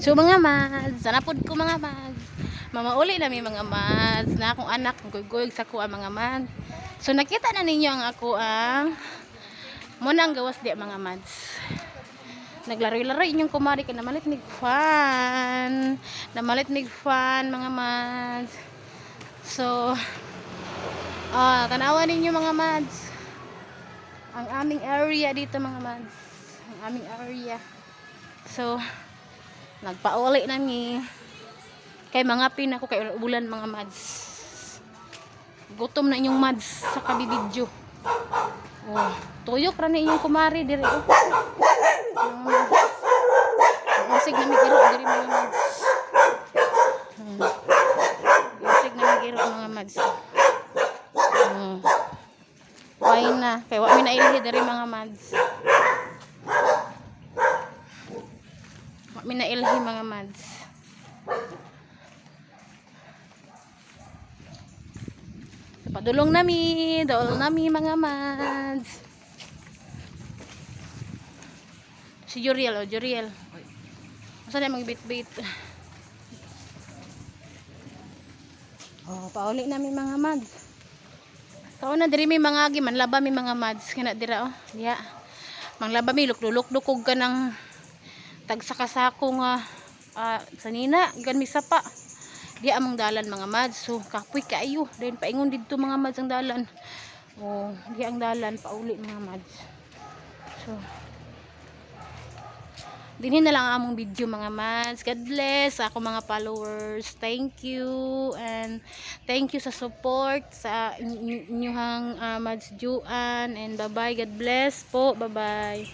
So mga mads, sanapod ko mga mads. Mamauli na mi mga mads na akong anak guygoy sa kuha mga mads. So nakita na ninyo ang ako ang muna ang gawas di mga mads. Naglaro-laro inyong kumari ka namalit nig fan. Namalit nig fan mga mads. So tanawan ninyo mga mads. Ang aming area dito mga mads. Ang aming area. So nagpauli na mi kay mga pin ako kay ulan mga mads. Gutom na inyong mads sa kabibidyo. Tuyok ra na inyong kumari diri Usig na mi giro diri mga mads. Usig na mi giro mga mads. Why na kay wa mi na ilhi diri mga mads. Wa mi na ilhi mga mads. Padulong nami, daol nami mga mads. Si Juriel, Juriel. Asa na magbit-bit. Pauli nami mga mads. Kao na diri mi mga agi manlaba mi mga mads kana dira diha. Manglaba mi lukdukog ka ng tagsakasako nga sanina gan mi sapa. Di among dalan mga mads. So kapoy kaayo dayon paingon didto mga mads ang dalan. Di ang dalan pauli mga mads. So dinhi na lang ang among video mga mads. God bless sa ako mga followers. Thank you and thank you sa support sa inyong mads Juan and bye bye. God bless po. Bye bye.